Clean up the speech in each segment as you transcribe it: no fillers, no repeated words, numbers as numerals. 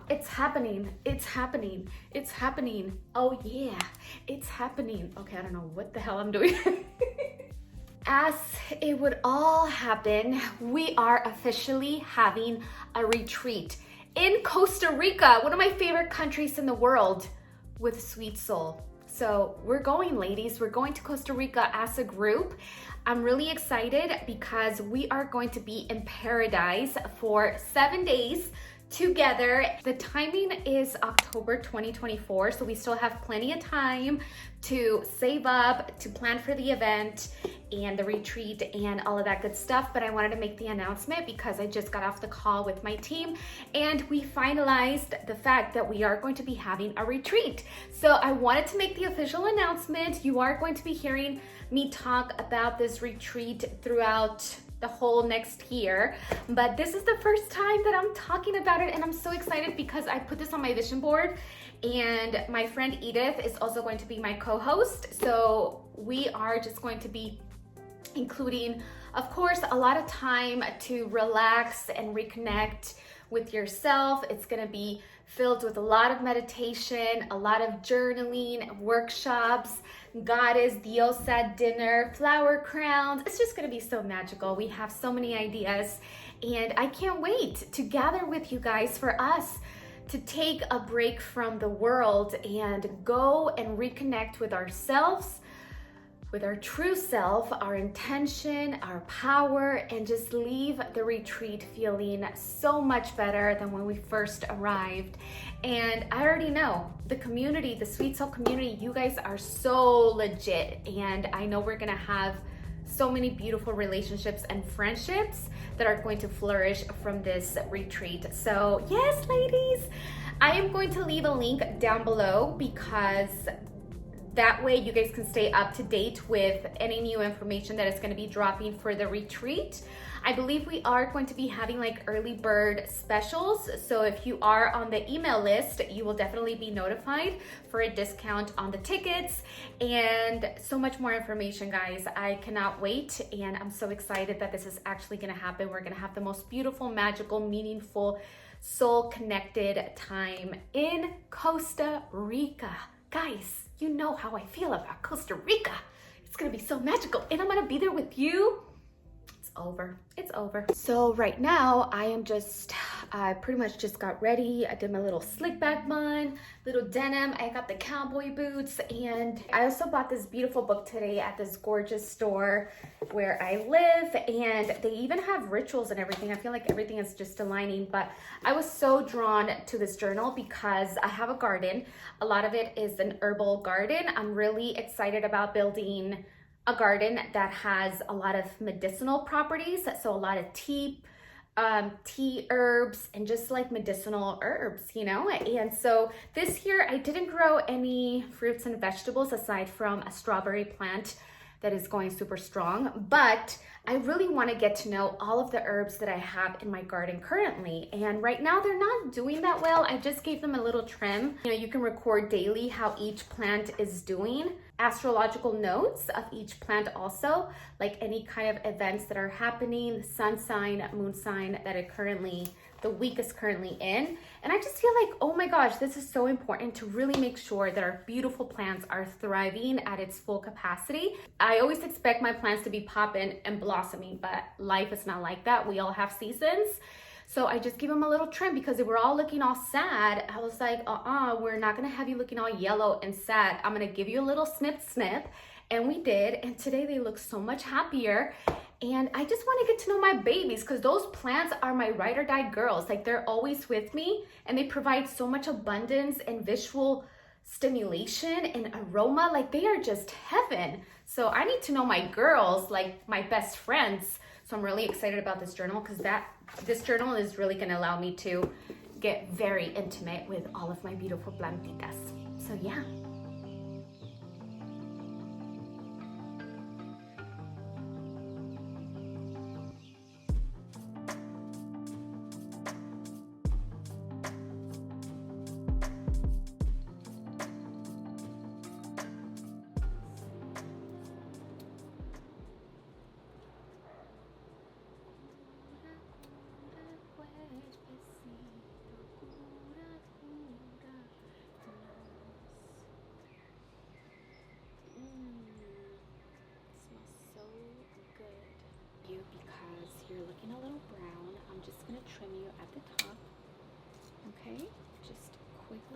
It's happening. It's happening. It's happening. Oh yeah, it's happening. Okay, I don't know what the hell I'm doing. As it would all happen, we are officially having a retreat in Costa Rica, one of my favorite countries in the world with sweet soul. So we're going, ladies. We're going to Costa Rica as a group. I'm really excited because we are going to be in paradise for 7 days together. The timing is October 2024, so we still have plenty of time to save up, to plan for the event and the retreat and all of that good stuff. But I wanted to make the announcement because I just got off the call with my team and we finalized the fact that we are going to be having a retreat. So I wanted to make the official announcement. You are going to be hearing me talk about this retreat throughout the whole next year, but this is the first time that I'm talking about it, and I'm so excited because I put this on my vision board, and my friend Edith is also going to be my co-host. So we are just going to be including, of course, a lot of time to relax and reconnect with yourself. It's going to be filled with a lot of meditation, a lot of journaling, workshops, goddess, diosa dinner, flower crowns. It's just going to be so magical. We have so many ideas, and I can't wait to gather with you guys for us to take a break from the world and go and reconnect with ourselves, with our true self, our intention, our power, and just leave the retreat feeling so much better than when we first arrived. And I already know the community, the Sweet Soul community, you guys are so legit. And I know we're gonna have so many beautiful relationships and friendships that are going to flourish from this retreat. So yes, ladies, I am going to leave a link down below because that way you guys can stay up to date with any new information that is going to be dropping for the retreat. I believe we are going to be having like early bird specials. So if you are on the email list, you will definitely be notified for a discount on the tickets and so much more information, guys. I cannot wait, and I'm so excited that this is actually going to happen. We're going to have the most beautiful, magical, meaningful, soul connected time in Costa Rica. Guys, you know how I feel about Costa Rica. It's gonna be so magical, and I'm gonna be there with you. It's over. It's over. So right now, I pretty much just got ready. I did my little slick back bun, little denim. I got the cowboy boots, and I also bought this beautiful book today at this gorgeous store where I live, and they even have rituals and everything. I feel like everything is just aligning, but I was so drawn to this journal because I have a garden. A lot of it is an herbal garden. I'm really excited about building a garden that has a lot of medicinal properties. So a lot of tea herbs and just like medicinal herbs, you know? And so this year I didn't grow any fruits and vegetables aside from a strawberry plant that is going super strong, but I really want to get to know all of the herbs that I have in my garden currently. And right now they're not doing that well. I just gave them a little trim. You know, you can record daily how each plant is doing. Astrological notes of each plant also, like any kind of events that are happening, sun sign, moon sign that the week is currently in. And I just feel like, oh my gosh, this is so important to really make sure that our beautiful plants are thriving at its full capacity. I always expect my plants to be popping and blossoming, but life is not like that. We all have seasons. So I just give them a little trim because they were all looking all sad. I was like, we're not gonna have you looking all yellow and sad. I'm gonna give you a little snip. And we did, and today they look so much happier. And I just wanna get to know my babies because those plants are my ride or die girls. Like, they're always with me and they provide so much abundance and visual stimulation and aroma. Like, they are just heaven. So I need to know my girls, like my best friends. So I'm really excited about this journal because this journal is really gonna allow me to get very intimate with all of my beautiful plantitas. So yeah.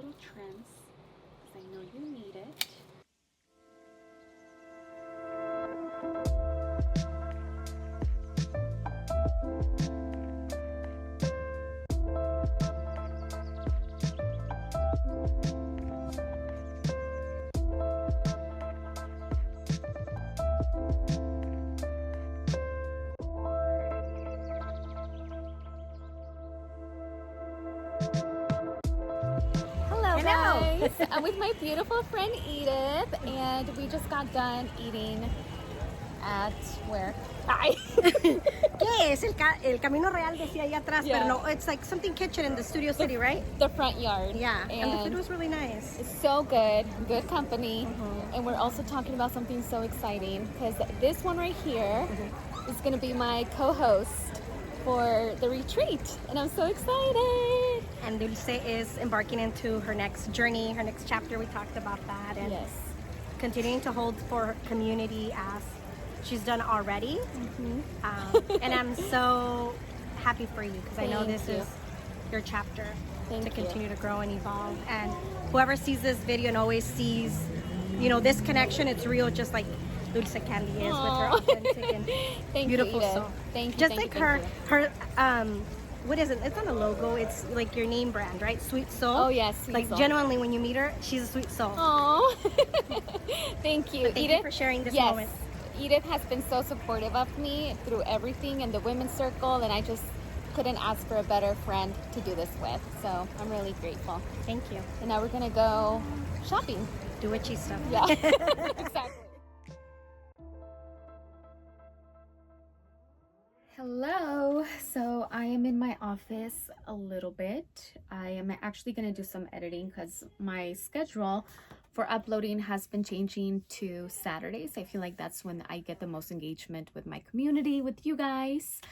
little trims because I know you need it. Hello guys, I'm with my beautiful friend Edith, and we just got done eating at where? Hi. ¿Qué es? El Camino Real decía allá atrás, Yeah. pero no, it's like something kitchen in the Studio City, right? The front yard. Yeah, and the food was really nice. It's so good company. And we're also talking about something so exciting because this one right here is going to be my co-host for the retreat, and I'm so excited. And Dulce is embarking into her next journey, her next chapter. We talked about that, and Yes. continuing to hold for her community as she's done already. And I'm so happy for you because I know Thank this you. is your chapter Thank to you. continue to grow and evolve. And whoever sees this video and always sees, you know, this connection, it's real, just like Dulce Candy is with her Aw. authentic and Thank beautiful you, Edith. soul. Thank you. Just thank like you, thank you. her what is it? It's not a logo, it's like your name brand, right? Sweet Soul. Oh yes, sweet Like soul. genuinely when you meet her, she's a sweet soul. Aw. Thank you. But thank Edith, you for sharing this yes. moment. Edith has been so supportive of me through everything in the women's circle, and I just couldn't ask for a better friend to do this with. So I'm really grateful. Thank you. And now we're gonna go shopping. Do witchy stuff. Yeah, exactly. Hello. So I am in my office a little bit. I am actually going to do some editing because my schedule for uploading has been changing to Saturdays. I feel like that's when I get the most engagement with my community, with you guys.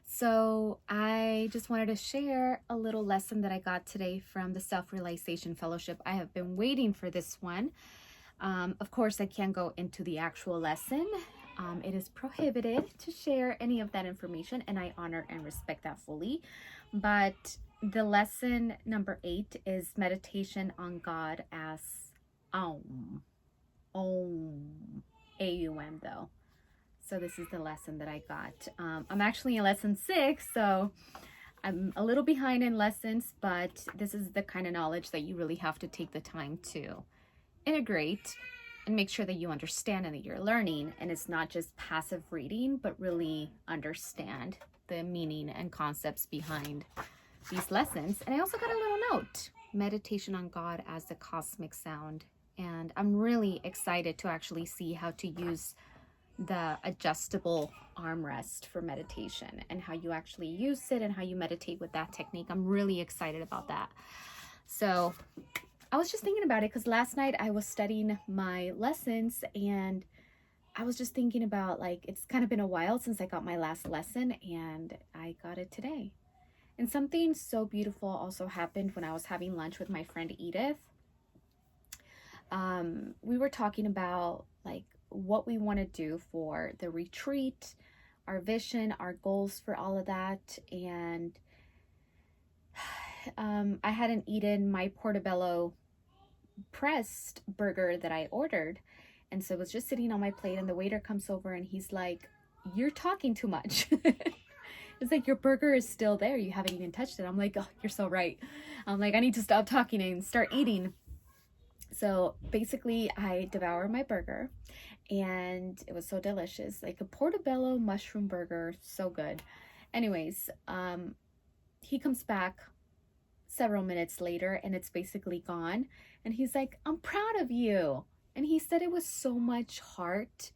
So I just wanted to share a little lesson that I got today from the Self-Realization Fellowship. I have been waiting for this one. Of course, I can't go into the actual lesson. It is prohibited to share any of that information, and I honor and respect that fully. But the lesson number 8 is meditation on God as Aum. Aum. A-U-M though. So this is the lesson that I got. I'm actually in lesson 6, so I'm a little behind in lessons, but this is the kind of knowledge that you really have to take the time to integrate and make sure that you understand and that you're learning, and it's not just passive reading, but really understand the meaning and concepts behind these lessons. And I also got a little note, meditation on God as the cosmic sound. And I'm really excited to actually see how to use the adjustable armrest for meditation and how you actually use it and how you meditate with that technique. I'm really excited about that. So I was just thinking about it because last night I was studying my lessons, and I was just thinking about, like, it's kind of been a while since I got my last lesson, and I got it today. And something so beautiful also happened when I was having lunch with my friend Edith. We were talking about, like, what we want to do for the retreat, our vision, our goals for all of that. And I hadn't eaten my portobello pressed burger that I ordered, and so it was just sitting on my plate, and the waiter comes over and he's like, "You're talking too much." It's like, your burger is still there, you haven't even touched it. I'm like, "Oh, you're so right." I'm like, I need to stop talking and start eating. So basically I devoured my burger, and it was so delicious, like a portobello mushroom burger, so good. Anyways, he comes back several minutes later and it's basically gone, and he's like, "I'm proud of you." And he said it was so much heart,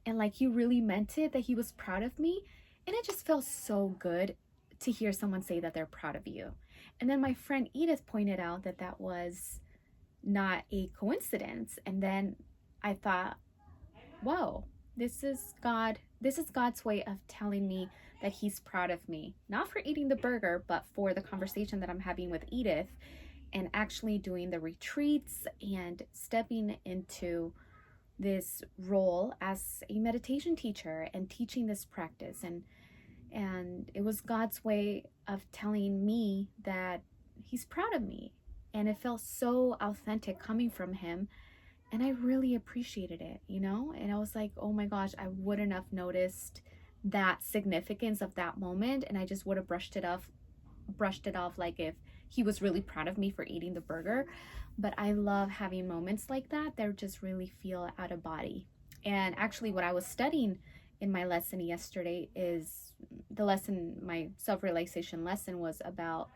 and like he really meant it, that he was proud of me. And it just felt so good to hear someone say that they're proud of you. And then my friend Edith pointed out that that was not a coincidence. And then I thought, whoa, this is God's way of telling me that he's proud of me, not for eating the burger, but for the conversation that I'm having with Edith, and actually doing the retreats and stepping into this role as a meditation teacher and teaching this practice. And it was God's way of telling me that he's proud of me. And it felt so authentic coming from him. And I really appreciated it, you know? And I was like, oh my gosh, I wouldn't have noticed that significance of that moment. And I just would have brushed it off like if he was really proud of me for eating the burger. But I love having moments like that just really feel out of body. And actually what I was studying in my lesson yesterday is my self-realization lesson was about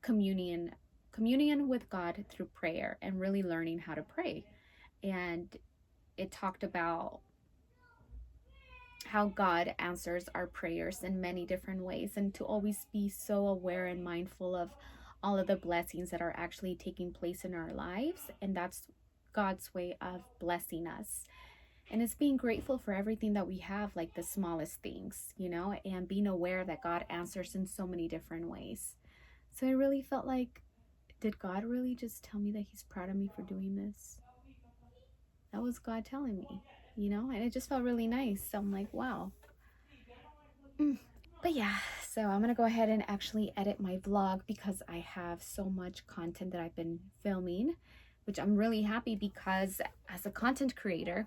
communion with God through prayer and really learning how to pray. And it talked about how God answers our prayers in many different ways, and to always be so aware and mindful of all of the blessings that are actually taking place in our lives. And that's God's way of blessing us. And it's being grateful for everything that we have, like the smallest things, you know, and being aware that God answers in so many different ways. So I really felt like, did God really just tell me that he's proud of me for doing this? That was God telling me, you know, and it just felt really nice. So I'm like, wow. But yeah, so I'm gonna go ahead and actually edit my vlog because I have so much content that I've been filming, which I'm really happy because as a content creator,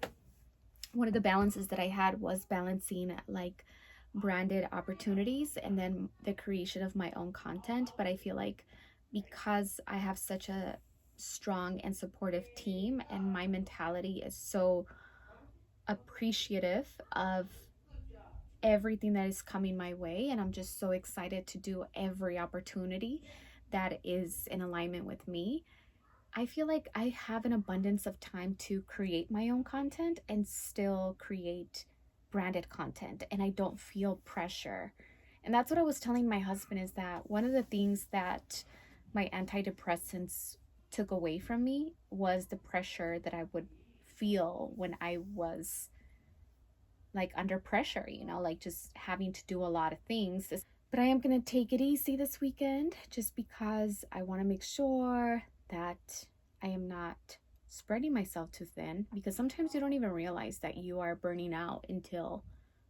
one of the balances that I had was balancing like branded opportunities and then the creation of my own content. But I feel like because I have such a strong and supportive team and my mentality is so appreciative of everything that is coming my way, and I'm just so excited to do every opportunity that is in alignment with me, I feel like I have an abundance of time to create my own content and still create branded content, and I don't feel pressure. And that's what I was telling my husband, is that one of the things that my antidepressants took away from me was the pressure that I would feel when I was like under pressure, you know, like just having to do a lot of things. But I am going to take it easy this weekend just because I want to make sure that I am not spreading myself too thin, because sometimes you don't even realize that you are burning out until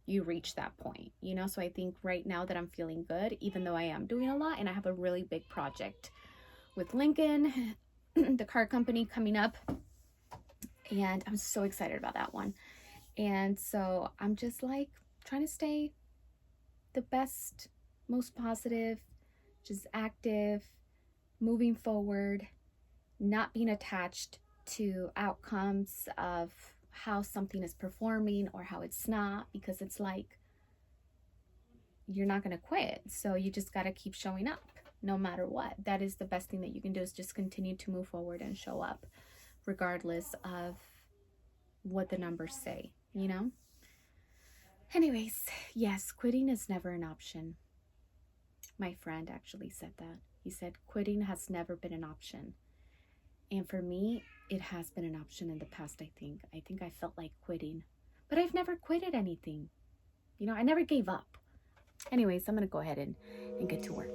you reach that point, you know? So I think right now that I'm feeling good, even though I am doing a lot, and I have a really big project with Lincoln, the car company, coming up, and I'm so excited about that one. And so I'm just like trying to stay the best, most positive, just active, moving forward, not being attached to outcomes of how something is performing or how it's not, because it's like you're not going to quit. So you just got to keep showing up no matter what. That is the best thing that you can do, is just continue to move forward and show up regardless of what the numbers say, you know? Anyways, yes, quitting is never an option. My friend actually said that. He said, quitting has never been an option. And for me, it has been an option in the past, I think. I think I felt like quitting, but I've never quitted anything. You know, I never gave up. Anyways, I'm going to go ahead and get to work.